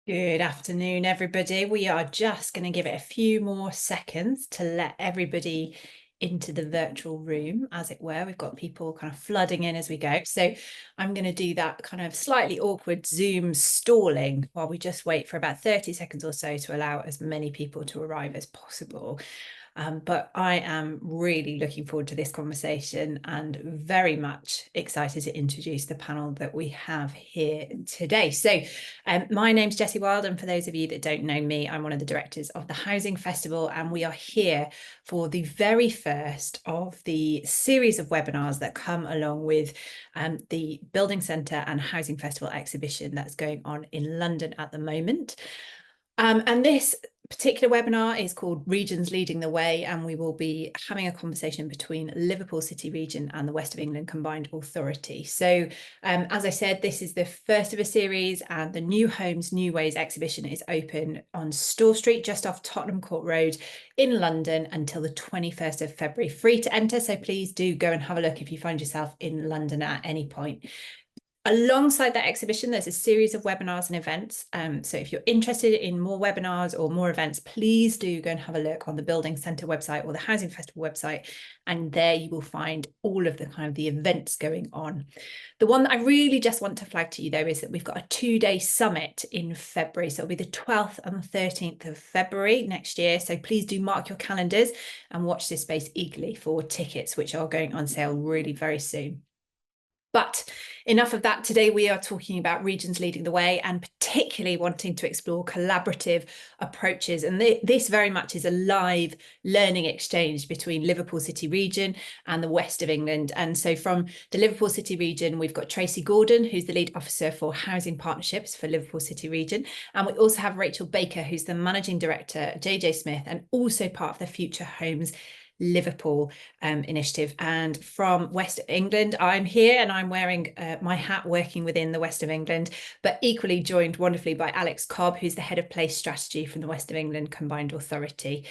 Good afternoon, everybody. We are just going to give it a few more seconds to let everybody into the virtual room, as it were. We've got people kind of flooding in as we go. So I'm going to do that kind of slightly awkward Zoom stalling while we just wait for about 30 seconds or so to allow as many people to arrive as possible. But I am really looking forward to this conversation and very much excited to introduce the panel that we have here today. So my name's Jessie Wild, and for those of you that don't know me, I'm one of the directors of the Housing Festival, and we are here for the very first of the series of webinars that come along with the Building Centre and Housing Festival exhibition that's going on in London at the moment. And this particular webinar is called Regions Leading the Way, and we will be having a conversation between Liverpool City Region and the West of England Combined Authority. So as I said, this is the first of a series, and the New Homes, New Ways exhibition is open on Store Street, just off Tottenham Court Road in London until the 21st of February, free to enter. So please do go and have a look if you find yourself in London at any point. Alongside that exhibition, there's a series of webinars and events. So if you're interested in more webinars or more events, please do go and have a look on the Building Centre website or the Housing Festival website. And there you will find all of the kind of the events going on. The one that I really just want to flag to you, though, is that we've got a 2-day summit in February. So it'll be the 12th and the 13th of February next year. So please do mark your calendars and watch this space eagerly for tickets, which are going on sale really very soon. But enough of that. Today we are talking about regions leading the way, and particularly wanting to explore collaborative approaches. And this very much is a live learning exchange between Liverpool City Region and the West of England. And so from the Liverpool City Region, we've got Tracy Gordon, who's the lead officer for housing partnerships for Liverpool City Region. And we also have Rachael Baker, who's the managing director at JJ Smith and also part of the Future Homes Liverpool initiative. And from West of England, I'm here and I'm wearing my hat working within the West of England, but equally joined wonderfully by Alex Cobb, who's the head of place strategy from the West of England Combined Authority.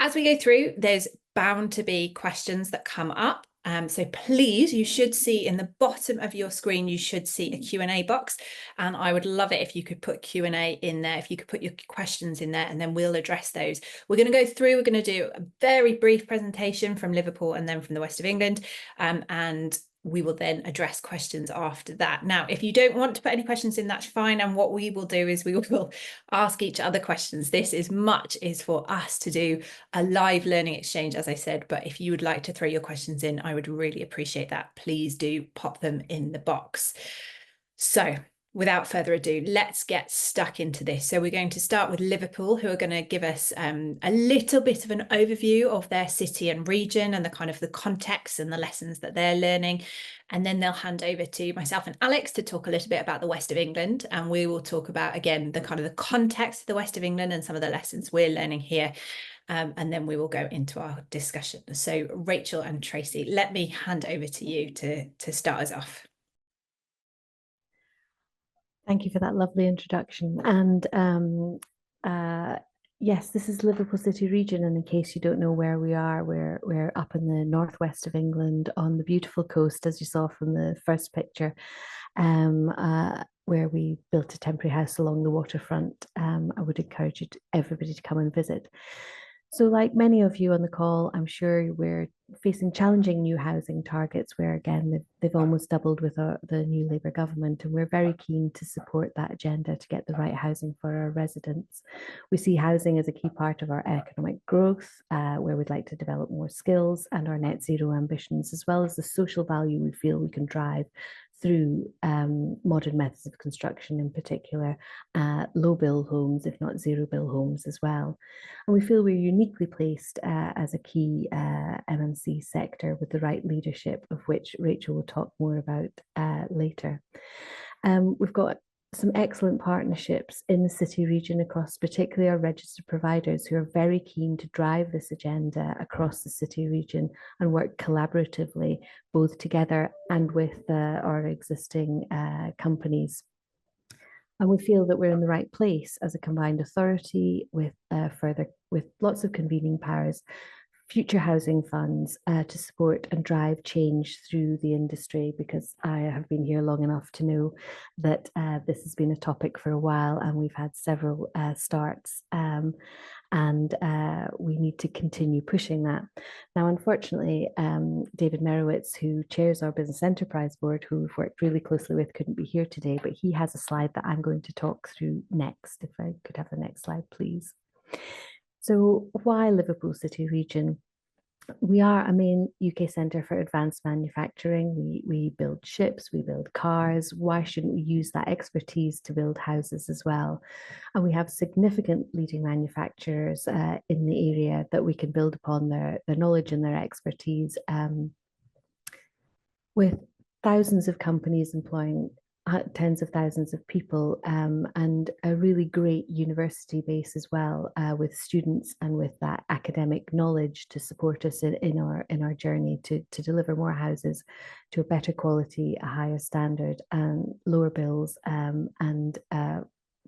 As we go through, there's bound to be questions that come up. So please, you should see in the bottom of your screen, you should see a Q&A box. And I would love it if you could put Q&A in there, if you could put your questions in there, and then we'll address those. We're going to go through, we're going to do a very brief presentation from Liverpool and then from the West of England. And we will then address questions after that. Now, if you don't want to put any questions in, that's fine. And what we will do is we will ask each other questions. This is for us to do a live learning exchange, as I said. But if you would like to throw your questions in, I would really appreciate that. Please do pop them in the box. So without further ado, let's get stuck into this. So we're going to start with Liverpool, who are going to give us a little bit of an overview of their city and region and the kind of the context and the lessons that they're learning. And then they'll hand over to myself and Alex to talk a little bit about the West of England. And we will talk about, again, the kind of the context of the West of England and some of the lessons we're learning here. And then we will go into our discussion. So Rachael and Tracy, let me hand over to you to start us off. Thank you for that lovely introduction. And yes, this is Liverpool City Region. And in case you don't know where we are, we're up in the northwest of England on the beautiful coast, as you saw from the first picture, where we built a temporary house along the waterfront. I would encourage everybody to come and visit. So like many of you on the call, I'm sure we're facing challenging new housing targets where, again, they've almost doubled with the new Labour government. And we're very keen to support that agenda to get the right housing for our residents. We see housing as a key part of our economic growth, where we'd like to develop more skills and our net zero ambitions, as well as the social value we feel we can drive through modern methods of construction, in particular, low bill homes, if not zero bill homes as well. And we feel we're uniquely placed as a key MMC sector with the right leadership, of which Rachael will talk more about later. We've got some excellent partnerships in the city region across particularly our registered providers who are very keen to drive this agenda across the city region and work collaboratively, both together and with our existing companies. And we feel that we're in the right place as a combined authority with lots of convening powers, future housing funds to support and drive change through the industry, because I have been here long enough to know that this has been a topic for a while, and we've had several starts. And we need to continue pushing that. Now, unfortunately, David Meyerowitz, who chairs our Business Enterprise Board, who we've worked really closely with, couldn't be here today, but he has a slide that I'm going to talk through next. If I could have the next slide, please. So why Liverpool City Region? We are a main UK centre for advanced manufacturing. We build ships, we build cars. Why shouldn't we use that expertise to build houses as well? And we have significant leading manufacturers in the area that we can build upon their knowledge and their expertise, with thousands of companies employing tens of thousands of people, and a really great university base as well, with students and with that academic knowledge to support us in our journey to deliver more houses to a better quality, a higher standard, and lower bills, and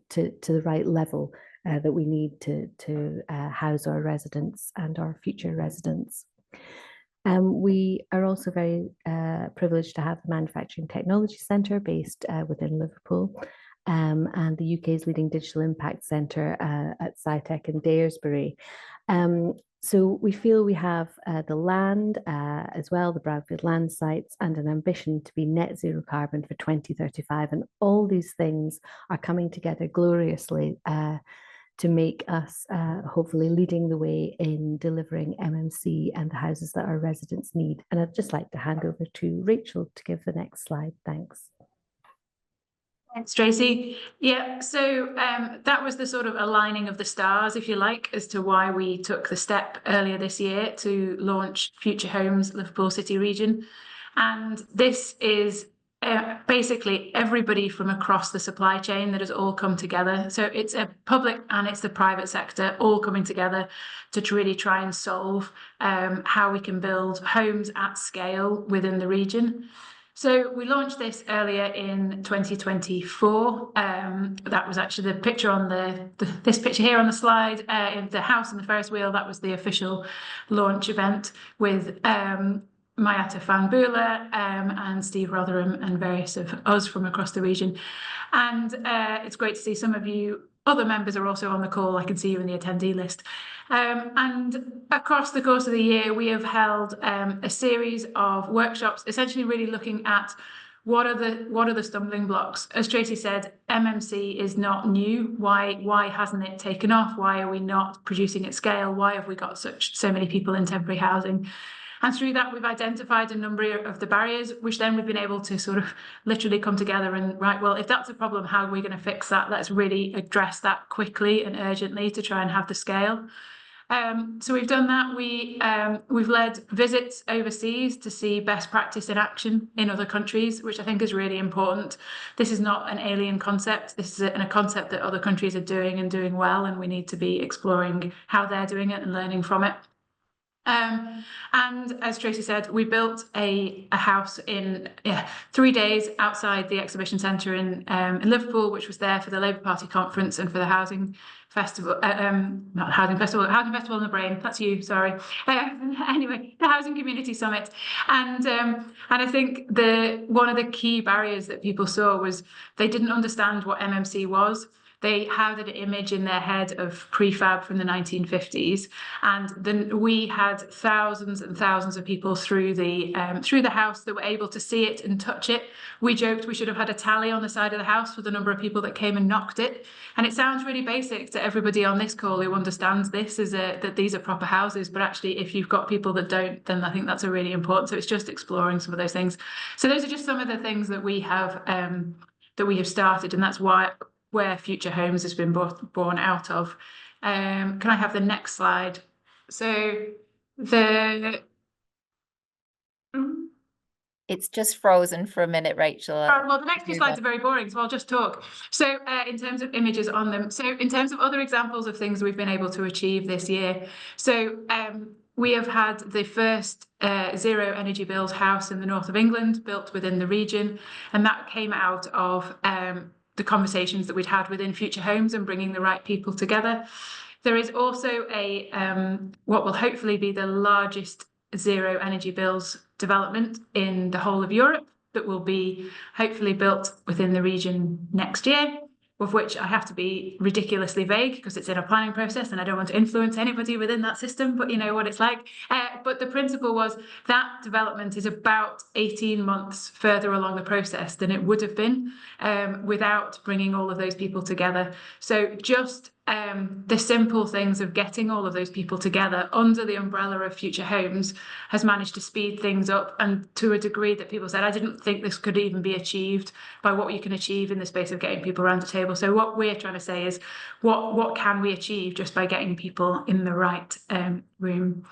to the right level that we need to house our residents and our future residents. We are also very privileged to have the Manufacturing Technology Centre based within Liverpool, and the UK's leading digital impact centre at SciTech in Daresbury. So we feel we have the land as well, the brownfield land sites, and an ambition to be net zero carbon for 2035. And all these things are coming together gloriously to make us hopefully leading the way in delivering MMC and the houses that our residents need. And I'd just like to hand over to Rachel to give the next slide. Thanks. Thanks, Tracy. Yeah, so that was the sort of aligning of the stars, if you like, as to why we took the step earlier this year to launch Future Homes Liverpool City Region. And this is basically everybody from across the supply chain that has all come together. So it's a public and it's the private sector all coming together to really try and solve how we can build homes at scale within the region. So we launched this earlier in 2024. That was actually the picture on this picture here on the slide, in the house and the Ferris wheel. That was the official launch event with Mayata Fanbula and Steve Rotherham and various of us from across the region. And it's great to see some of you, other members are also on the call. I can see you in the attendee list. And across the course of the year, we have held a series of workshops, essentially really looking at what are the stumbling blocks. As Tracy said, MMC is not new. Why hasn't it taken off? Why are we not producing at scale? Why have we got so many people in temporary housing? And through that, we've identified a number of the barriers, which then we've been able to sort of literally come together and, right, well, if that's a problem, how are we going to fix that? Let's really address that quickly and urgently to try and have the scale. So we've done that. We've led visits overseas to see best practice in action in other countries, which I think is really important. This is not an alien concept. This is a concept that other countries are doing and doing well, and we need to be exploring how they're doing it and learning from it. And as Tracy said, we built a house in 3 days outside the exhibition centre in Liverpool, which was there for the Labour Party conference and for the housing festival, not housing festival, housing festival in the brain. That's you, sorry. Anyway, the Housing Community Summit, and I think one of the key barriers that people saw was they didn't understand what MMC was. They had an image in their head of prefab from the 1950s, and then we had thousands and thousands of people through the house that were able to see it and touch it. We joked we should have had a tally on the side of the house for the number of people that came and knocked it. And it sounds really basic to everybody on this call who understands this that these are proper houses, but actually, if you've got people that don't, then I think that's a really important. So it's just exploring some of those things. So those are just some of the things that we have started, and that's where Future Homes has been born out of. Can I have the next slide? So It's just frozen for a minute, Rachel. Well, the next few slides are very boring, so I'll just talk. So in terms of images on them, so in terms of other examples of things we've been able to achieve this year, so we have had the first zero energy bills house in the north of England built within the region, and that came out of the conversations that we'd had within Future Homes and bringing the right people together. There is also a what will hopefully be the largest zero energy bills development in the whole of Europe that will be hopefully built within the region next year, of which I have to be ridiculously vague because it's in a planning process and I don't want to influence anybody within that system, but you know what it's like. But the principle was that development is about 18 months further along the process than it would have been without bringing all of those people together. So just the simple things of getting all of those people together under the umbrella of Future Homes has managed to speed things up, and to a degree that people said, I didn't think this could even be achieved by what you can achieve in the space of getting people around the table. So what we're trying to say is what can we achieve just by getting people in the right room.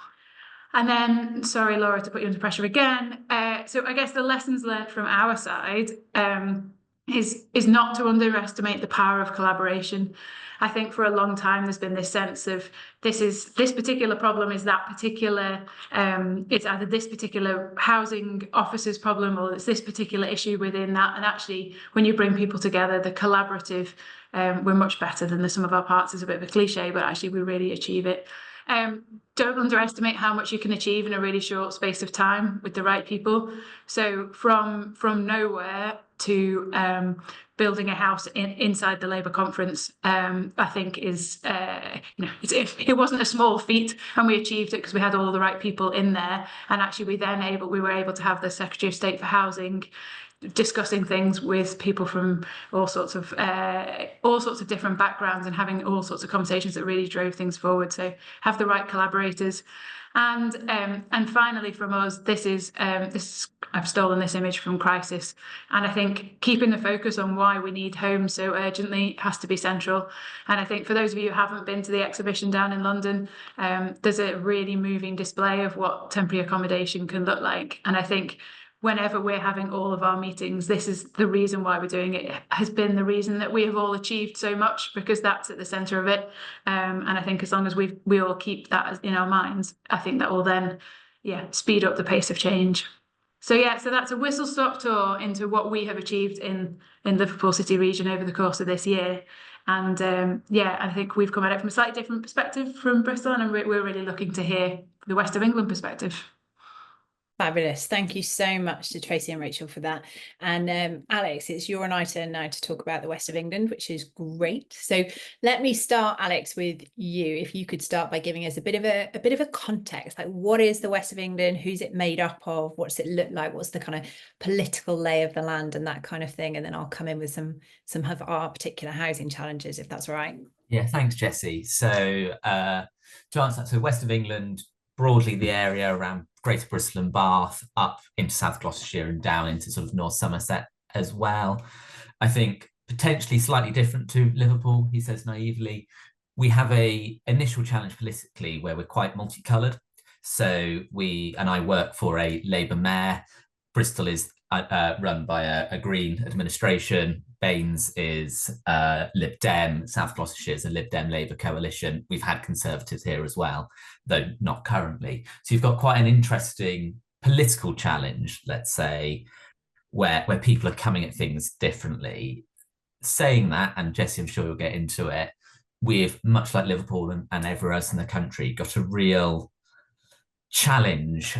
And then, sorry, Laura, to put you under pressure again. So I guess the lessons learned from our side is not to underestimate the power of collaboration. I think for a long time there's been this sense of this particular problem is that particular, it's either this particular housing officer's problem or it's this particular issue within that. And actually, when you bring people together, the collaborative, we're much better than the sum of our parts is a bit of a cliche, but actually we really achieve it. Don't underestimate how much you can achieve in a really short space of time with the right people. So from nowhere to building a house inside the Labour conference, I think is, it wasn't a small feat, and we achieved it because we had all the right people in there. And actually we were able to have the Secretary of State for Housing discussing things with people from all sorts of different backgrounds and having all sorts of conversations that really drove things forward. So have the right collaborators. And finally from us, I've stolen this image from Crisis, and I think keeping the focus on why we need homes so urgently has to be central. And I think for those of you who haven't been to the exhibition down in London, there's a really moving display of what temporary accommodation can look like. And I think whenever we're having all of our meetings, this is the reason why we're doing it. It has been the reason that we have all achieved so much, because that's at the centre of it. And I think as long as we all keep that in our minds, I think that will then, speed up the pace of change. So that's a whistle-stop tour into what we have achieved in Liverpool City Region over the course of this year. And I think we've come at it from a slightly different perspective from Bristol, and we're really looking to hear the West of England perspective. Fabulous. Thank you so much to Tracy and Rachel for that. And Alex, it's your and I turn now to talk about the West of England, which is great. So let me start, Alex, with you. If you could start by giving us a bit of a context, like what is the West of England? Who's it made up of? What's it look like? What's the kind of political lay of the land and that kind of thing? And then I'll come in with some of our particular housing challenges, if that's all right. Yeah, thanks, Jessie. So to answer that, so West of England, broadly the area around Greater Bristol and Bath, up into South Gloucestershire and down into sort of North Somerset as well. I think potentially slightly different to Liverpool, he says naively. We have a initial challenge politically where we're quite multicoloured. So I work for a Labour mayor. Bristol is run by a Green administration. Baines is Lib Dem. South Gloucestershire is a Lib Dem Labour coalition. We've had Conservatives here as well, though not currently. So you've got quite an interesting political challenge, let's say, where people are coming at things differently. Saying that, and Jessie, I'm sure you'll get into it, we've, much like Liverpool and everywhere else in the country, got a real challenge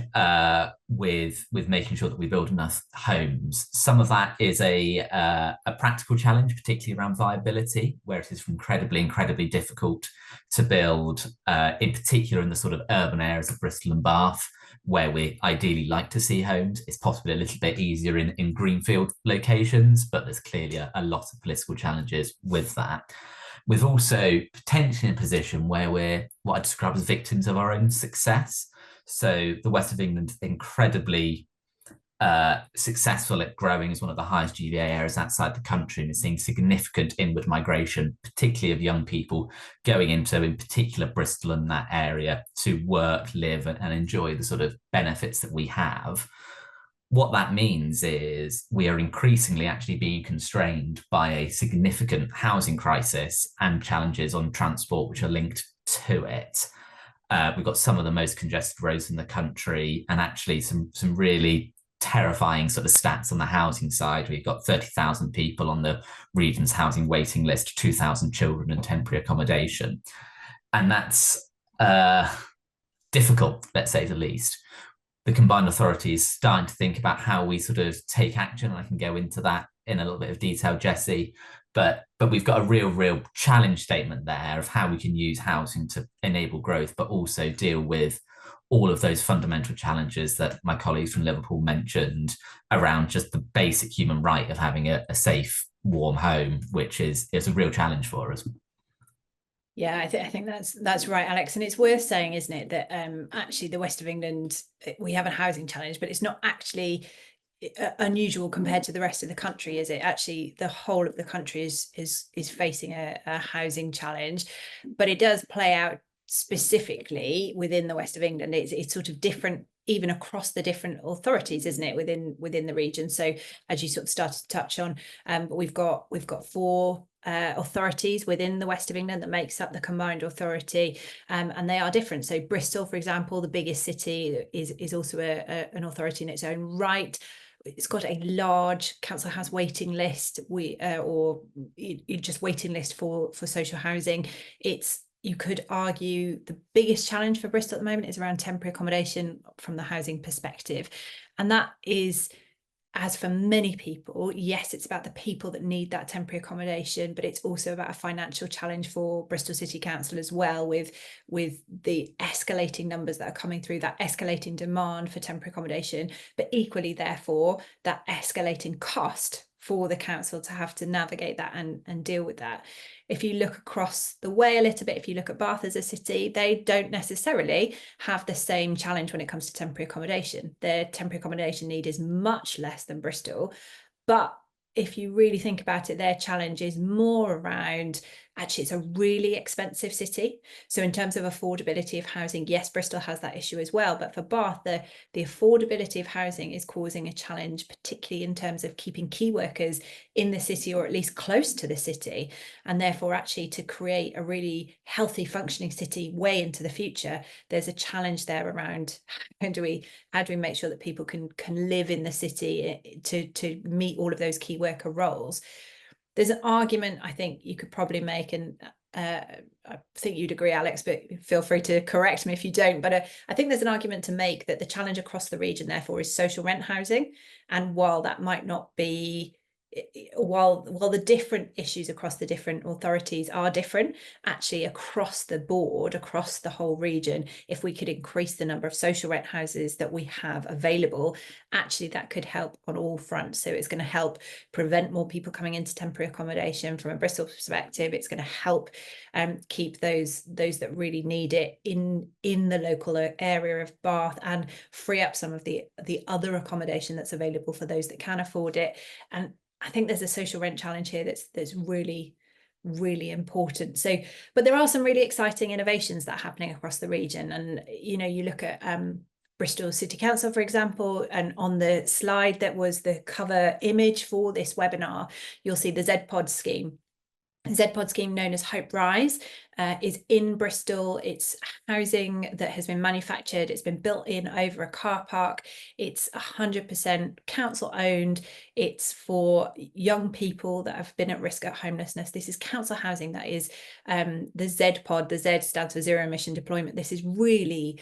with making sure that we build enough homes. Some of that is a practical challenge, particularly around viability, where it is incredibly difficult to build, in particular in the sort of urban areas of Bristol and Bath, where we ideally like to see homes. It's possibly a little bit easier in greenfield locations, but there's clearly a lot of political challenges with that. We're also potentially in a position where we're what I describe as victims of our own success. So the West of England is incredibly successful at growing as one of the highest GVA areas outside the country, and is seeing significant inward migration, particularly of young people going into, in particular, Bristol and that area to work, live and enjoy the sort of benefits that we have. What that means is we are increasingly actually being constrained by a significant housing crisis and challenges on transport which are linked to it. We've got some of the most congested roads in the country, and actually some really terrifying sort of stats on the housing side. We've got 30,000 people on the region's housing waiting list, 2,000 children in temporary accommodation. And that's difficult, let's say the least. The combined authority is starting to think about how we sort of take action, and I can go into that in a little bit of detail, Jessie. But we've got a real challenge statement there of how we can use housing to enable growth, but also deal with all of those fundamental challenges that my colleagues from Liverpool mentioned around just the basic human right of having a safe, warm home, which is a real challenge for us. Yeah, I think that's right, Alex. And it's worth saying, isn't it, that actually the West of England, we have a housing challenge, but it's not actually unusual compared to the rest of the country, is it? Actually, the whole of the country is facing a housing challenge, but it does play out specifically within the West of England. It's sort of different even across the different authorities, isn't it, within the region? So as you sort of started to touch on, but we've got 4 authorities within the West of England that makes up the combined authority, and they are different. So Bristol, for example, the biggest city, is also an authority in its own right. It's got a large council house waiting list, or just waiting list for social housing. You could argue the biggest challenge for Bristol at the moment is around temporary accommodation from the housing perspective. And that is, as for many people, yes, it's about the people that need that temporary accommodation, but it's also about a financial challenge for Bristol City Council as well, with the escalating numbers that are coming through, that escalating demand for temporary accommodation, but equally, therefore, that escalating cost for the council to have to navigate that and deal with that. If you look across the way a little bit, if you look at Bath as a city, they don't necessarily have the same challenge when it comes to temporary accommodation. Their temporary accommodation need is much less than Bristol. But if you really think about it, their challenge is more around, actually, it's a really expensive city. So in terms of affordability of housing, yes, Bristol has that issue as well. But for Bath, the affordability of housing is causing a challenge, particularly in terms of keeping key workers in the city, or at least close to the city. And therefore, actually, to create a really healthy, functioning city way into the future, there's a challenge there around how do we make sure that people can live in the city to meet all of those key worker roles. There's an argument I think you could probably make, and I think you'd agree, Alex, but feel free to correct me if you don't. But I think there's an argument to make that the challenge across the region, therefore, is social rent housing. And while that might not be, while the different issues across the different authorities are different, actually across the board, across the whole region, if we could increase the number of social rent houses that we have available, actually that could help on all fronts. So it's going to help prevent more people coming into temporary accommodation from a Bristol perspective. It's going to help keep those that really need it in the local area of Bath, and free up some of the other accommodation that's available for those that can afford it. And I think there's a social rent challenge here that's really important. So, but there are some really exciting innovations that are happening across the region. And, you look at Bristol City Council, for example, and on the slide that was the cover image for this webinar, you'll see the ZPod scheme. ZPod scheme, known as Hope Rise, is in Bristol. It's housing that has been manufactured. It's been built in over a car park. It's 100% council owned. It's for young people that have been at risk of homelessness. This is council housing that is the ZPod. The Z stands for zero emission deployment. This is really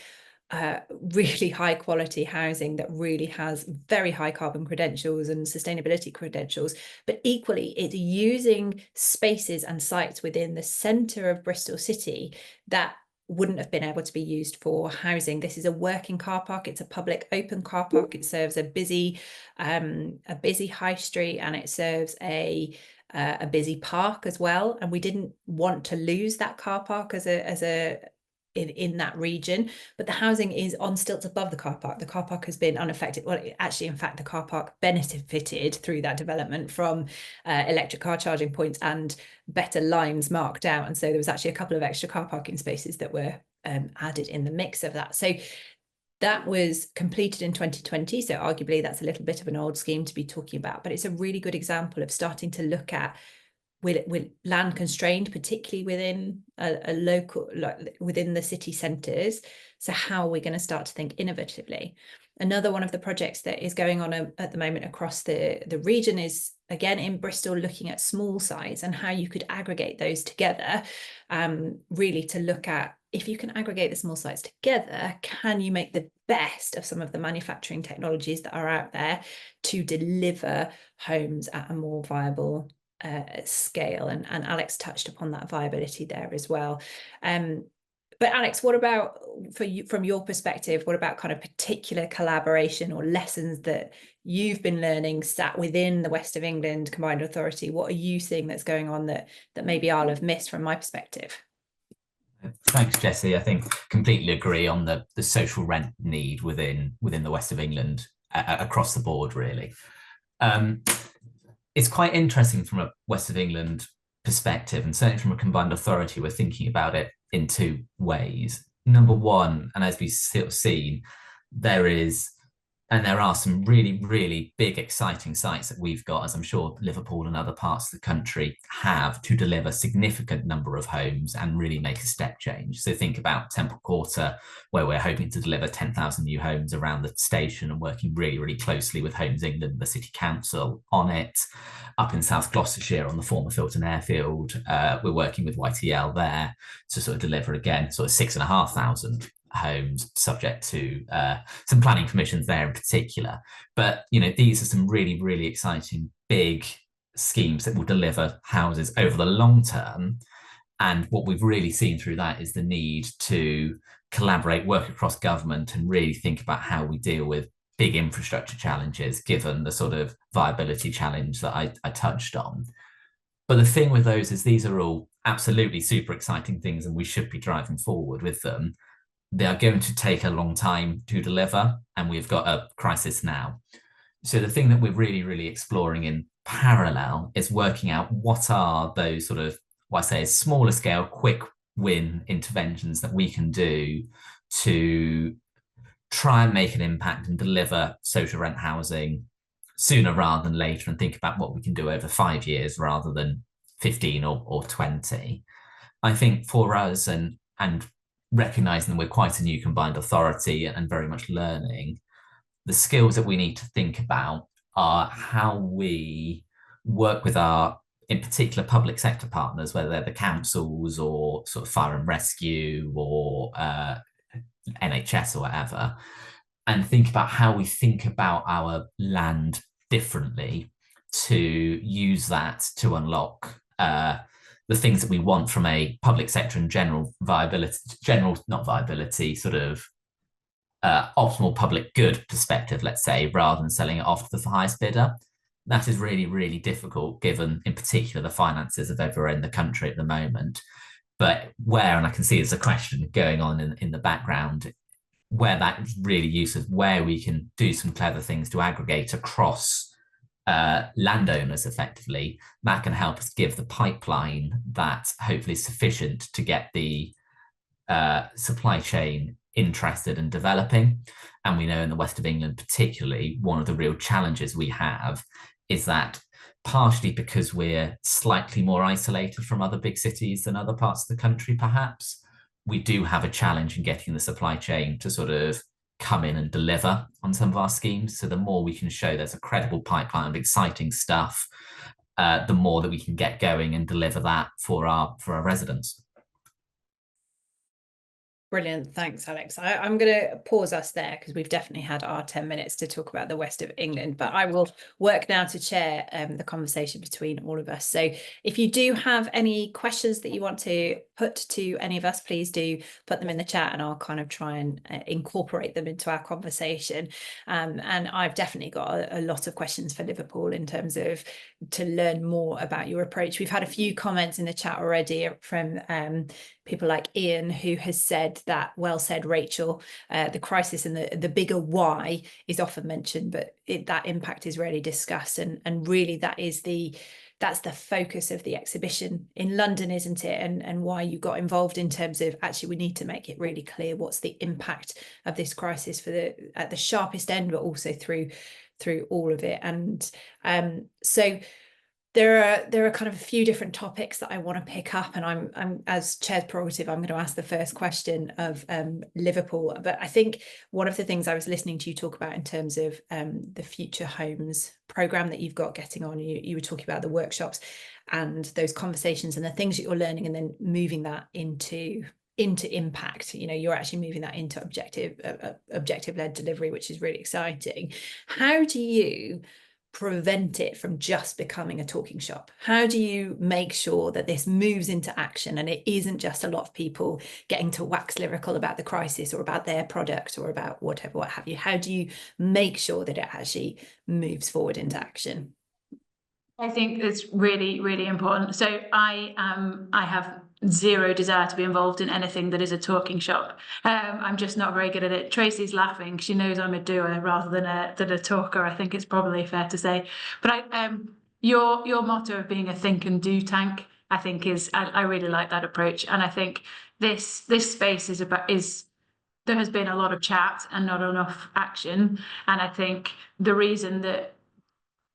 high quality housing that really has very high carbon credentials and sustainability credentials, but equally it's using spaces and sites within the centre of Bristol City that wouldn't have been able to be used for housing. This is a working car park. It's a public open car park. It serves a busy high street, and it serves a busy park as well. And we didn't want to lose that car park in that region, but the housing is on stilts above the car park. The car park has been unaffected. Well, actually, in fact, the car park benefited through that development from electric car charging points and better lines marked out. And so there was actually a couple of extra car parking spaces that were added in the mix of that. So that was completed in 2020. So arguably that's a little bit of an old scheme to be talking about, but it's a really good example of starting to look at, with land constrained, particularly within a local, within the city centres. So how are we going to start to think innovatively? Another one of the projects that is going on at the moment across the region is, again, in Bristol, looking at small sites and how you could aggregate those together, really to look at, if you can aggregate the small sites together, can you make the best of some of the manufacturing technologies that are out there to deliver homes at a more viable scale? And Alex touched upon that viability there as well. But Alex, what about for you, from your perspective, what about kind of particular collaboration or lessons that you've been learning sat within the West of England Combined Authority? What are you seeing that's going on that maybe I'll have missed from my perspective? Thanks, Jessie. I think completely agree on the social rent need within the West of England across the board, really. It's quite interesting from a West of England perspective, and certainly from a combined authority, we're thinking about it in two ways. Number one, and as we've sort of seen, there are some really, really big, exciting sites that we've got, as I'm sure Liverpool and other parts of the country have, to deliver significant number of homes and really make a step change. So think about Temple Quarter, where we're hoping to deliver 10,000 new homes around the station and working really, really closely with Homes England, the City Council on it. Up in South Gloucestershire on the former Filton Airfield, we're working with YTL there to sort of deliver, again, sort of 6,500 homes, subject to some planning permissions there in particular. But these are some really, really exciting big schemes that will deliver houses over the long term. And what we've really seen through that is the need to collaborate, work across government, and really think about how we deal with big infrastructure challenges, given the sort of viability challenge that I touched on. But the thing with those is these are all absolutely super exciting things, and we should be driving forward with them. They are going to take a long time to deliver, and we've got a crisis now. So the thing that we're really, really exploring in parallel is working out what are those sort of, what I say is smaller scale, quick win interventions that we can do to try and make an impact and deliver social rent housing sooner rather than later, and think about what we can do over 5 years rather than 15 or 20. I think for us, and recognizing that we're quite a new combined authority and very much learning, the skills that we need to think about are how we work with our, in particular, public sector partners, whether they're the councils or sort of fire and rescue or NHS or whatever, and think about how we think about our land differently to optimize that to unlock the things that we want from a public sector and general viability, not viability, sort of optimal public good perspective, let's say, rather than selling it off to the highest bidder. That is really, really difficult, given in particular the finances of everywhere in the country at the moment. But where, and I can see there's a question going on in the background, where that is really useful, where we can do some clever things to aggregate across landowners effectively, that can help us give the pipeline that hopefully is sufficient to get the supply chain interested and developing. And we know in the West of England particularly, one of the real challenges we have is that, partially because we're slightly more isolated from other big cities than other parts of the country perhaps, we do have a challenge in getting the supply chain to sort of come in and deliver on some of our schemes. So the more we can show there's a credible pipeline of exciting stuff, the more that we can get going and deliver that for our residents. Brilliant. Thanks, Alex. I'm going to pause us there because we've definitely had our 10 minutes to talk about the West of England, but I will work now to chair the conversation between all of us. So if you do have any questions that you want to put to any of us, please do put them in the chat and I'll kind of try and incorporate them into our conversation. And I've definitely got a lot of questions for Liverpool in terms of to learn more about your approach. We've had a few comments in the chat already from people like Ian, who has said that, well said, Rachel, the crisis and the bigger why is often mentioned, but that impact is rarely discussed. And really that's the focus of the exhibition in London, isn't it? And why you got involved in terms of, actually, we need to make it really clear what's the impact of this crisis at the sharpest end, but also through all of it. And so There are kind of a few different topics that I want to pick up, and I'm as chair's prerogative, I'm going to ask the first question of Liverpool. But I think one of the things I was listening to you talk about in terms of the Future Homes program that you've got getting on, you were talking about the workshops and those conversations and the things that you're learning, and then moving that into impact. You're actually moving that into objective-led delivery, which is really exciting. How do you prevent it from just becoming a talking shop? How do you make sure that this moves into action and it isn't just a lot of people getting to wax lyrical about the crisis or about their product or about what have you? How do you make sure that it actually moves forward into action? I think it's really, really important. So I have zero desire to be involved in anything that is a talking shop. I'm just not very good at it. Tracy's laughing. She knows I'm a doer rather than a talker. I think it's probably fair to say. But your motto of being a think and do tank, I think I really like that approach. And I think this space there has been a lot of chat and not enough action. And I think the reason that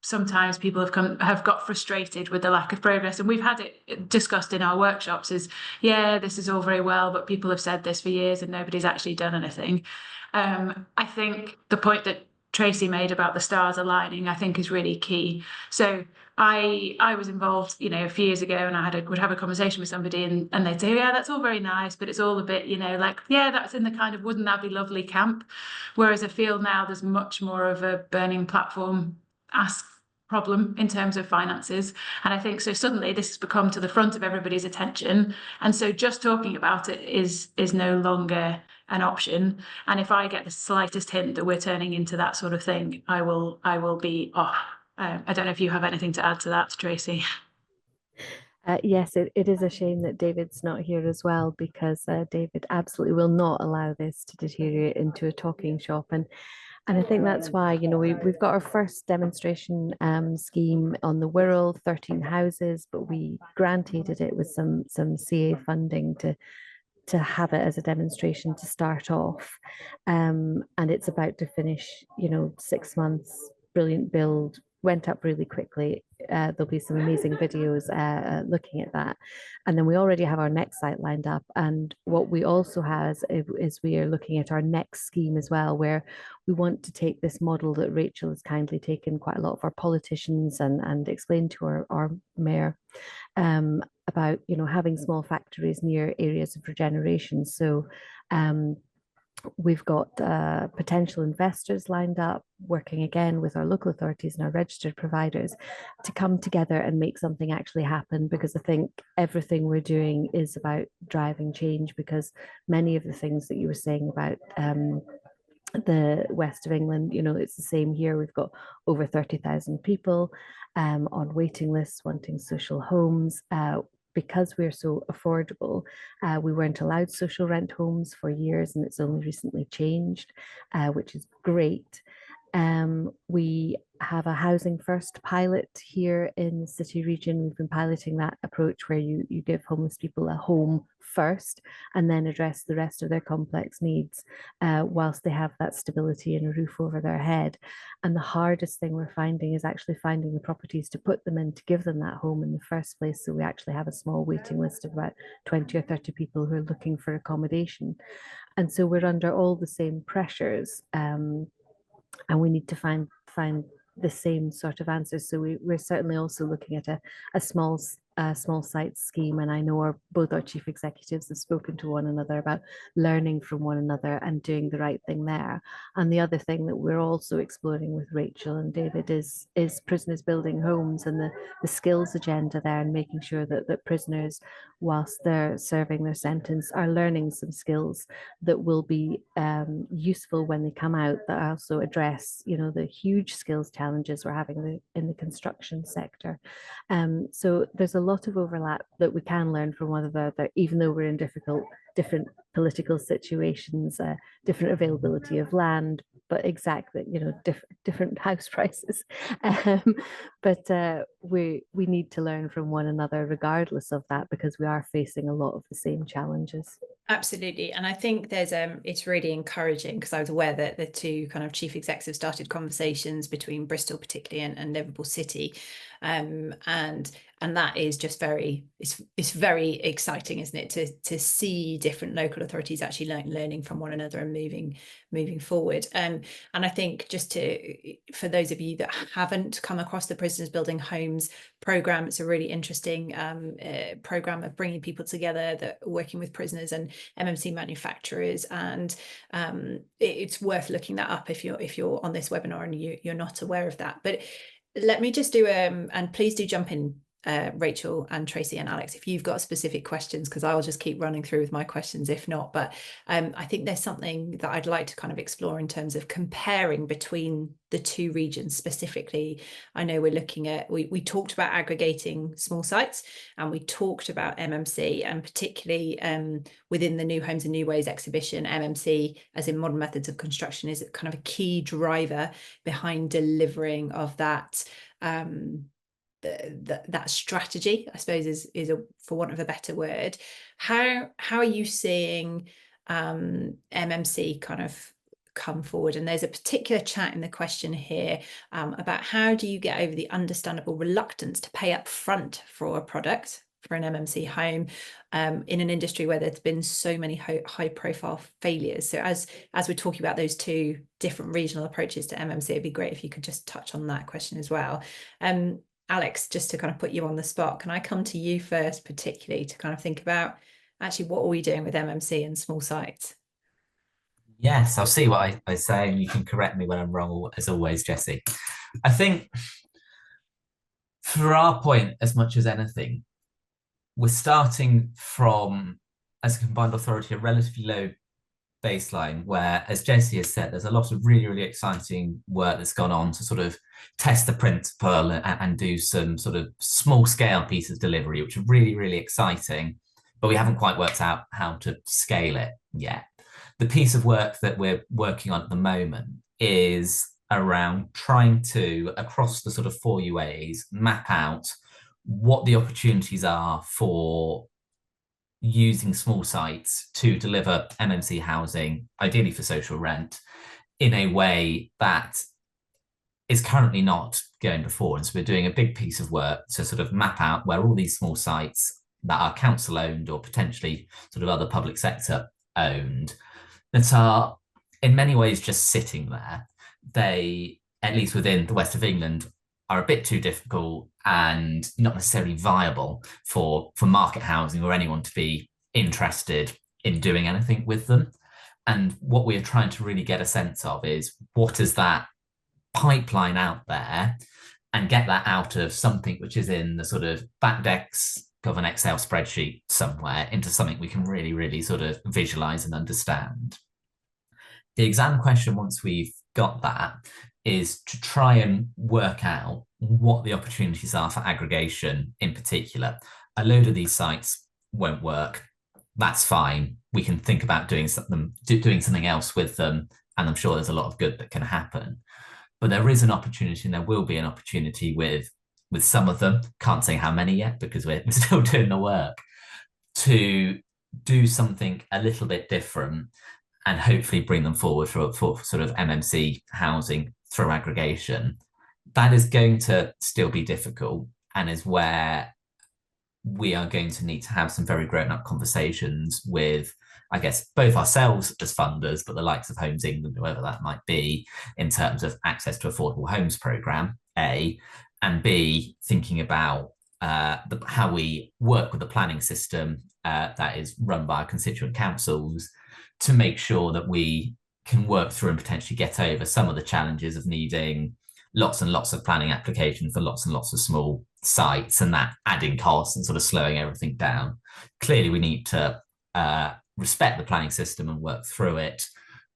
sometimes people have got frustrated with the lack of progress, and we've had it discussed in our workshops, is this is all very well, but people have said this for years and nobody's actually done anything. I think the point that Tracy made about the stars aligning, I think, is really key. So I was involved, a few years ago, and I would have a conversation with somebody, and they'd say, yeah, that's all very nice, but it's all a bit, like, yeah, that's in the kind of wouldn't that be lovely camp. Whereas I feel now there's much more of a burning platform problem in terms of finances. And I think so suddenly this has become to the front of everybody's attention. And so just talking about it is no longer an option. And if I get the slightest hint that we're turning into that sort of thing, I will be off. I don't know if you have anything to add to that, Tracy. Yes, it is a shame that David's not here as well, because David absolutely will not allow this to deteriorate into a talking shop. And I think that's why, we've got our first demonstration scheme on the Wirral, 13 houses, but we granted it with some CA funding to have it as a demonstration to start off. And it's about to finish, 6 months, brilliant build, went up really quickly. There'll be some amazing videos looking at that. And then we already have our next site lined up. And what we also have is we are looking at our next scheme as well, where we want to take this model that Rachel has kindly taken quite a lot of our politicians and explained to our mayor about, having small factories near areas of regeneration. So we've got potential investors lined up, working again with our local authorities and our registered providers to come together and make something actually happen, because I think everything we're doing is about driving change, because many of the things that you were saying about the west of England, it's the same here. We've got over 30,000 people on waiting lists wanting social homes. Because we're so affordable, we weren't allowed social rent homes for years, and it's only recently changed, which is great. We have a housing first pilot here in the city region. We've been piloting that approach where you give homeless people a home first and then address the rest of their complex needs whilst they have that stability and a roof over their head. And the hardest thing we're finding is actually finding the properties to put them in, to give them that home in the first place. So we actually have a small waiting list of about 20 or 30 people who are looking for accommodation. And so we're under all the same pressures, and we need to find the same sort of answers. So we're certainly also looking at a small site scheme, and I know both our chief executives have spoken to one another about learning from one another and doing the right thing there. And the other thing that we're also exploring with Rachel and David is prisoners building homes and the skills agenda there, and making sure that prisoners, whilst they're serving their sentence, are learning some skills that will be useful when they come out, that also address the huge skills challenges we're having in the construction sector. So there's a lot of overlap that we can learn from one another, even though we're in different political situations, different availability of land, but exactly, different house prices. But we need to learn from one another regardless of that, because we are facing a lot of the same challenges. Absolutely. And I think there's it's really encouraging, because I was aware that the two kind of chief execs have started conversations between Bristol particularly and Liverpool City. And that is just it's very exciting, isn't it, to see different local authorities actually learning from one another and moving forward. And I think for those of you that haven't come across the Prisoners Building Homes program, it's a really interesting program of bringing people together that are working with prisoners and MMC manufacturers, and it's worth looking that up if you're on this webinar and you're not aware of that. But let me just do and please do jump in, Rachel and Tracy and Alex, if you've got specific questions, because I'll just keep running through with my questions if not. But I think there's something that I'd like to kind of explore in terms of comparing between the two regions specifically. I know we're looking at, we talked about aggregating small sites, and we talked about MMC, and particularly within the New Homes and New Ways exhibition, MMC, as in modern methods of construction, is kind of a key driver behind delivering of that that strategy, I suppose, is for want of a better word. How are you seeing MMC kind of come forward? And there's a particular chat in the question here about how do you get over the understandable reluctance to pay up front for a product, for an MMC home, in an industry where there's been so many high profile failures. So as we're talking about those two different regional approaches to MMC, it'd be great if you could just touch on that question as well. Alex, just to kind of put you on the spot, can I come to you first, particularly to kind of think about actually what are we doing with MMC and small sites? Yes, I'll see what I say, and you can correct me when I'm wrong, as always, Jessie. I think for our point, as much as anything, we're starting from, as a combined authority, a relatively low baseline where, as Jessie has said, there's a lot of really, really exciting work that's gone on to sort of test the principle and do some sort of small scale pieces of delivery, which are really, really exciting, but we haven't quite worked out how to scale it yet. The piece of work that we're working on at the moment is around trying to, across the sort of 4 UAs, map out what the opportunities are for using small sites to deliver MMC housing, ideally for social rent, in a way that is currently not going before. And so we're doing a big piece of work to sort of map out where all these small sites that are council owned or potentially sort of other public sector owned, that are in many ways just sitting there. They, at least within the west of England, are a bit too difficult and not necessarily viable for market housing or anyone to be interested in doing anything with them. And what we are trying to really get a sense of is what is that pipeline out there, and get that out of something which is in the sort of back decks of an Excel spreadsheet somewhere into something we can really, really sort of visualize and understand. The exam question, once we've got that, is to try and work out what the opportunities are for aggregation in particular. A load of these sites won't work. That's fine. We can think about doing something else with them, and I'm sure there's a lot of good that can happen. But there is an opportunity, and there will be an opportunity with some of them, can't say how many yet because we're still doing the work, to do something a little bit different and hopefully bring them forward for sort of MMC housing through aggregation. That is going to still be difficult, and is where we are going to need to have some very grown-up conversations with, I guess, both ourselves as funders, but the likes of Homes England, whoever that might be, in terms of access to affordable homes programme, A, and B, thinking about how we work with the planning system that is run by our constituent councils to make sure that we can work through and potentially get over some of the challenges of needing lots and lots of planning applications for lots and lots of small sites, and that adding costs and sort of slowing everything down. Clearly, we need to respect the planning system and work through it,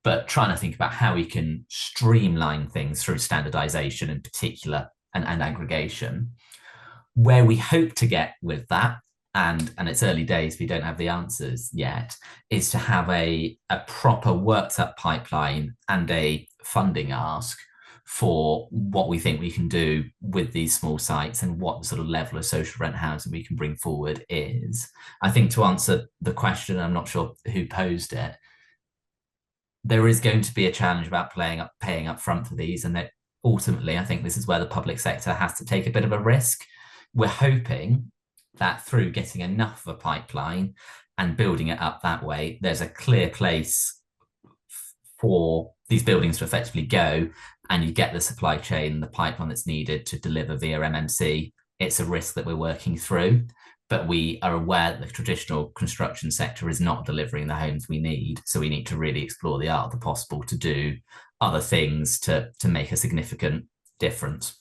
but trying to think about how we can streamline things through standardization in particular and aggregation. Where we hope to get with that, and it's early days, we don't have the answers yet, is to have a proper worked up pipeline and a funding ask for what we think we can do with these small sites and what sort of level of social rent housing we can bring forward is. I think to answer the question, I'm not sure who posed it, there is going to be a challenge about paying up front for these, and that ultimately I think this is where the public sector has to take a bit of a risk. We're hoping that through getting enough of a pipeline and building it up that way, there's a clear place for these buildings to effectively go, and you get the supply chain, the pipeline that's needed to deliver via MMC. It's a risk that we're working through, but we are aware that the traditional construction sector is not delivering the homes we need. So we need to really explore the art of the possible to do other things to make a significant difference.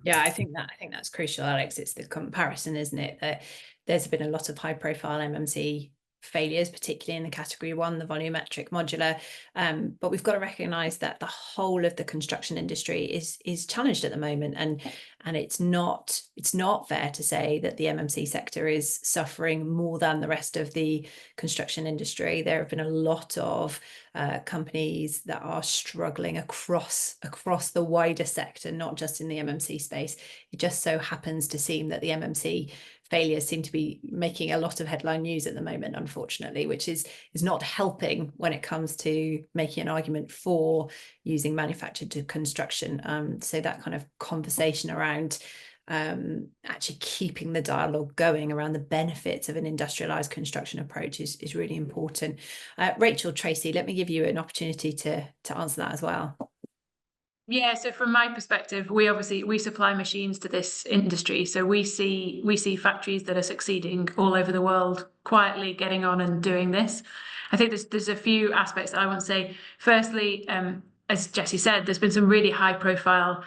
Yeah, I think that's crucial, Alex. It's the comparison, isn't it? That there's been a lot of high profile MMC failures, particularly in the category 1, the volumetric modular, but we've got to recognize that the whole of the construction industry is challenged at the moment, and it's not fair to say that the MMC sector is suffering more than the rest of the construction industry. There have been a lot of companies that are struggling across the wider sector, not just in the MMC space. It just so happens to seem that the MMC failures seem to be making a lot of headline news at the moment, unfortunately, which is not helping when it comes to making an argument for using manufactured construction. So that kind of conversation around actually keeping the dialogue going around the benefits of an industrialized construction approach is really important. Rachel, Tracy, let me give you an opportunity to answer that as well. Yeah, so from my perspective, we supply machines to this industry. So we see factories that are succeeding all over the world, quietly getting on and doing this. I think there's a few aspects that I want to say. Firstly, as Jessie said, there's been some really high profile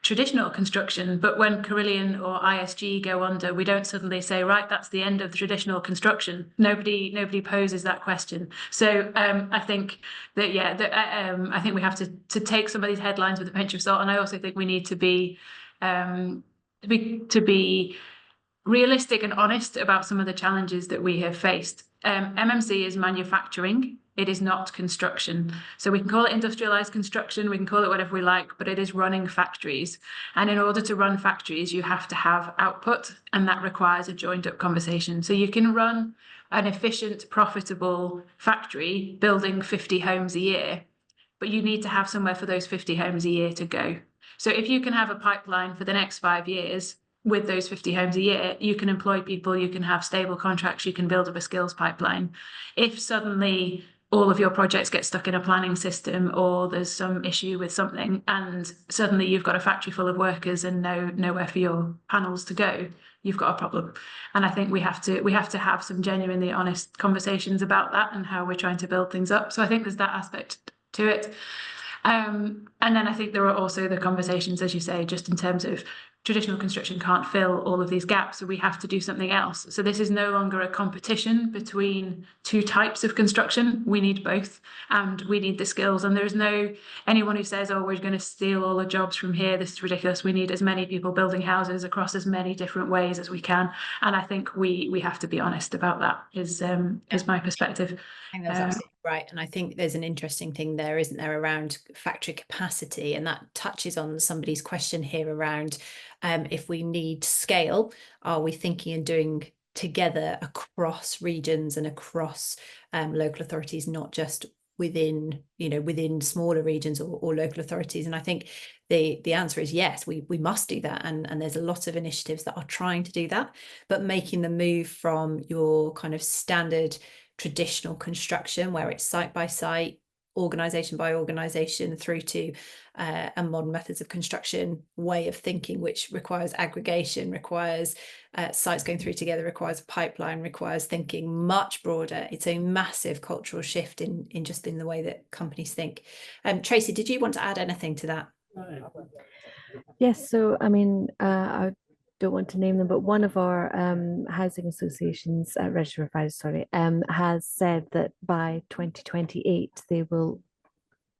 traditional construction, but when Carillion or ISG go under, we don't suddenly say, right, that's the end of the traditional construction. Nobody poses that question. So I think that I think we have to take some of these headlines with a pinch of salt, and I also think we need to be realistic and honest about some of the challenges that we have faced. MMC is manufacturing. It is not construction. So we can call it industrialized construction, we can call it whatever we like, but it is running factories. And in order to run factories, you have to have output, and that requires a joined up conversation. So you can run an efficient, profitable factory building 50 homes a year, but you need to have somewhere for those 50 homes a year to go. So if you can have a pipeline for the next 5 years with those 50 homes a year, you can employ people, you can have stable contracts, you can build up a skills pipeline. If suddenly all of your projects get stuck in a planning system, or there's some issue with something, and suddenly you've got a factory full of workers and nowhere for your panels to go, you've got a problem. And I think we have to have some genuinely honest conversations about that and how we're trying to build things up. So I think there's that aspect to it. And then I think there are also the conversations, as you say, just in terms of traditional construction can't fill all of these gaps, so we have to do something else. So this is no longer a competition between two types of construction. We need both, and we need the skills. And there's no anyone who says, oh, we're going to steal all the jobs from here, this is ridiculous. We need as many people building houses across as many different ways as we can. And I think we have to be honest about that, is my perspective. I think that's absolutely right. And I think there's an interesting thing there, isn't there, around factory capacity, and that touches on somebody's question here around if we need scale, are we thinking and doing together across regions and across local authorities, not just within smaller regions or local authorities? And I think the answer is yes, we must do that, and there's a lot of initiatives that are trying to do that, but making the move from your kind of standard traditional construction where it's site by site, organization by organization, through to a modern methods of construction way of thinking, which requires aggregation, requires sites going through together, requires a pipeline, requires thinking much broader. It's a massive cultural shift in the way that companies think. Tracy, did you want to add anything to that? Yes, so I mean, I don't want to name them, but one of our housing associations, registered providers, sorry, has said that by 2028 they will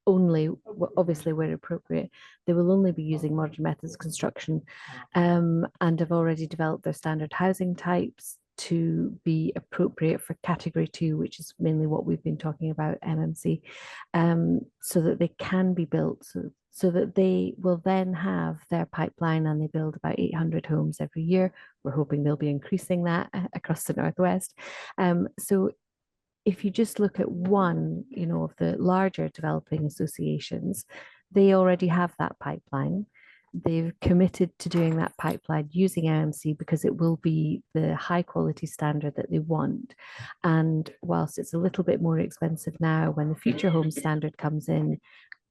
only, obviously where appropriate, they will only be using modern methods of construction, and have already developed their standard housing types to be appropriate for category 2, which is mainly what we've been talking about, MMC, so that they can be built. So so that they will then have their pipeline, and they build about 800 homes every year. We're hoping they'll be increasing that across the Northwest. So if you just look at one, of the larger developing associations, they already have that pipeline. They've committed to doing that pipeline using IMC because it will be the high quality standard that they want. And whilst it's a little bit more expensive now, when the future home standard comes in,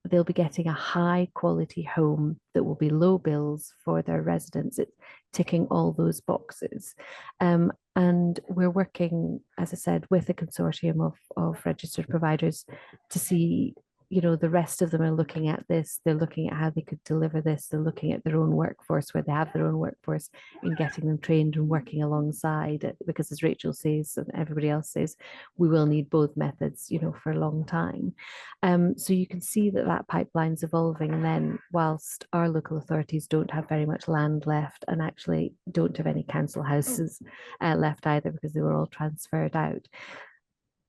they'll be getting a high quality home that will be low bills for their residents. It's ticking all those boxes. And we're working, as I said, with a consortium of registered providers to see, the rest of them are looking at this. They're looking at how they could deliver this. They're looking at their own workforce, where they have their own workforce, and getting them trained and working alongside it. Because as Rachel says, and everybody else says, we will need both methods, for a long time. So you can see that pipeline's evolving. And then whilst our local authorities don't have very much land left, and actually don't have any council houses left either, because they were all transferred out,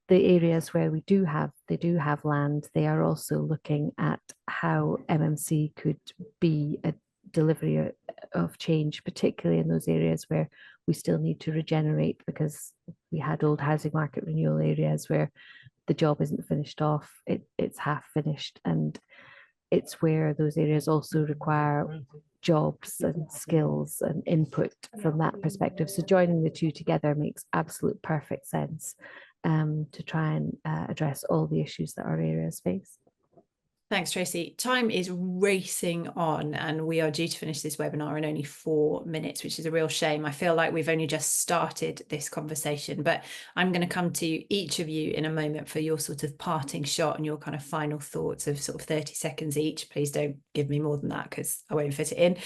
the areas where they do have land, they are also looking at how MMC could be a delivery of change, particularly in those areas where we still need to regenerate, because we had old housing market renewal areas where the job isn't finished off, it's half finished, and it's where those areas also require jobs and skills and input from that perspective. So joining the two together makes absolute perfect sense, to try and address all the issues that our areas face. Thanks, Tracy. Time is racing on, and we are due to finish this webinar in only 4 minutes, which is a real shame. I feel like we've only just started this conversation, but I'm going to come to each of you in a moment for your sort of parting shot and your kind of final thoughts of sort of 30 seconds each. Please don't give me more than that, because I won't fit it in.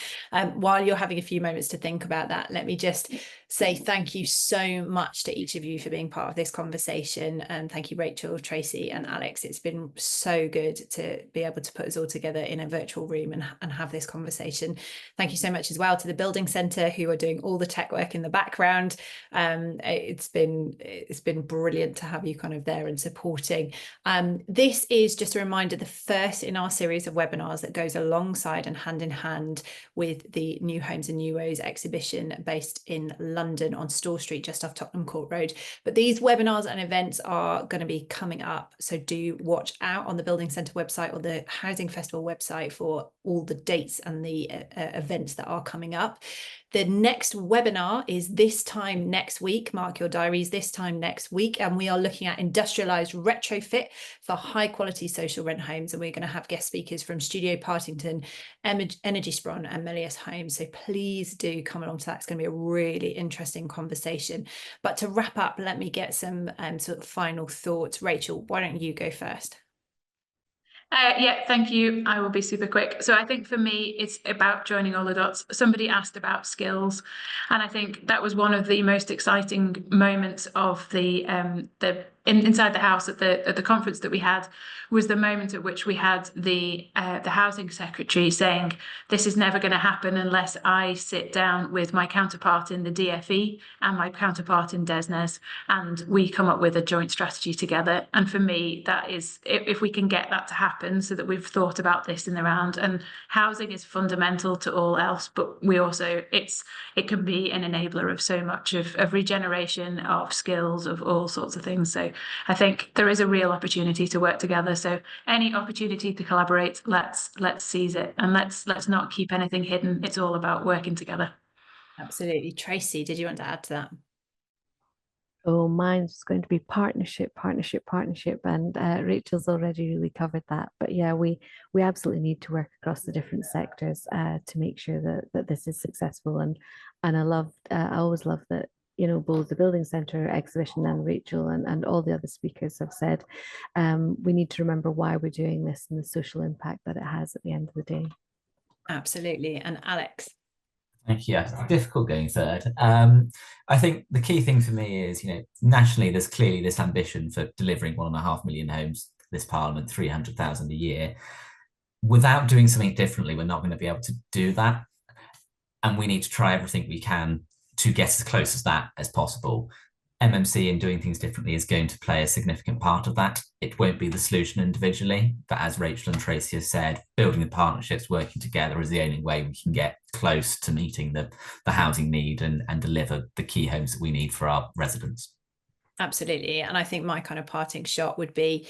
While you're having a few moments to think about that, let me just say thank you so much to each of you for being part of this conversation. And thank you, Rachel, Tracy and Alex. It's been so good to be able to put us all together in a virtual room and have this conversation. Thank you so much as well to the Building Centre, who are doing all the tech work in the background. It's been brilliant to have you kind of there and supporting. This is just a reminder, the first in our series of webinars that goes alongside and hand in hand with the New Homes and New Woes exhibition based in London on Store Street, just off Tottenham Court Road. But these webinars and events are going to be coming up, so do watch out on the Building Centre website or the Housing Festival website for all the dates and the events that are coming up. The next webinar is this time next week. Mark your diaries, this time next week. And we are looking at industrialised retrofit for high quality social rent homes. And we're going to have guest speakers from Studio Partington, Energy Spron and Melius Homes. So please do come along to that. It's going to be a really interesting conversation. But to wrap up, let me get some sort of final thoughts. Rachel, why don't you go first? Yeah, thank you. I will be super quick. So I think for me, it's about joining all the dots. Somebody asked about skills, and I think that was one of the most exciting moments of the inside the house at the conference that we had, was the moment at which we had the housing secretary saying, this is never going to happen unless I sit down with my counterpart in the DFE and my counterpart in DESNES, and we come up with a joint strategy together. And for me, that is, if we can get that to happen, so that we've thought about this in the round, and housing is fundamental to all else, but we also, it can be an enabler of so much of regeneration, of skills, of all sorts of things. So I think there is a real opportunity to work together. So any opportunity to collaborate, let's seize it, and let's not keep anything hidden. It's all about working together. Absolutely. Tracy, did you want to add to that? Oh, mine's going to be partnership. And Rachel's already really covered that. But yeah, we absolutely need to work across the different sectors to make sure that this is successful. And I always love that, both the Building Centre exhibition and Rachel and all the other speakers have said, we need to remember why we're doing this and the social impact that it has at the end of the day. Absolutely. And Alex? Thank you. It's difficult going third. I think the key thing for me is, nationally, there's clearly this ambition for delivering 1.5 million homes this Parliament, 300,000 a year. Without doing something differently, we're not going to be able to do that. And we need to try everything we can to get as close as that as possible. MMC and doing things differently is going to play a significant part of that. It won't be the solution individually, but as Rachel and Tracy have said, building the partnerships, working together is the only way we can get close to meeting the housing need and deliver the key homes that we need for our residents. Absolutely. And I think my kind of parting shot would be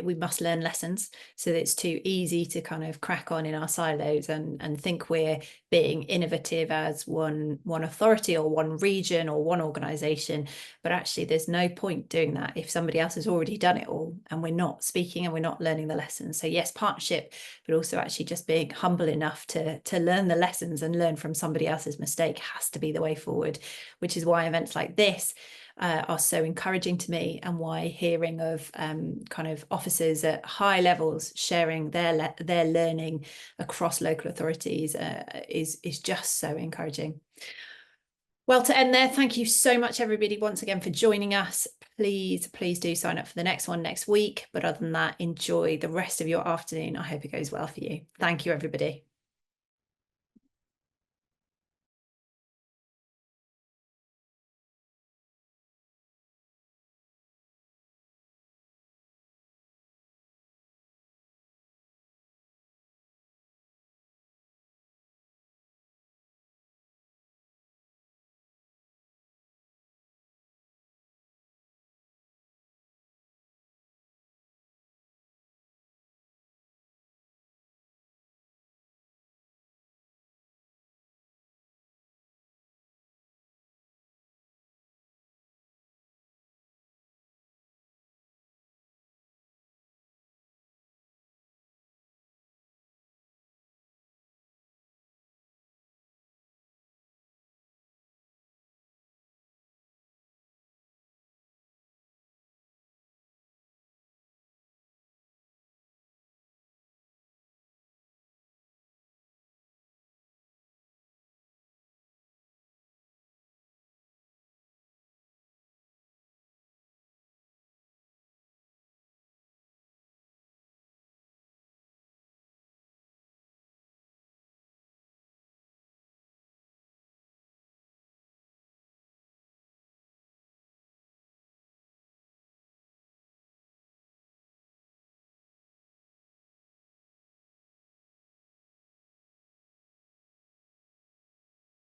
we must learn lessons. So that it's too easy to kind of crack on in our silos and think we're being innovative as one authority or one region or one organization. But actually, there's no point doing that if somebody else has already done it all and we're not speaking and we're not learning the lessons. So yes, partnership, but also actually just being humble enough to learn the lessons and learn from somebody else's mistake has to be the way forward, which is why events like this are so encouraging to me, and why hearing of kind of officers at high levels sharing their learning across local authorities is just so encouraging. Well, to end there, thank you so much, everybody, once again for joining us. Please do sign up for the next one next week. But other than that, enjoy the rest of your afternoon. I hope it goes well for you. Thank you, everybody.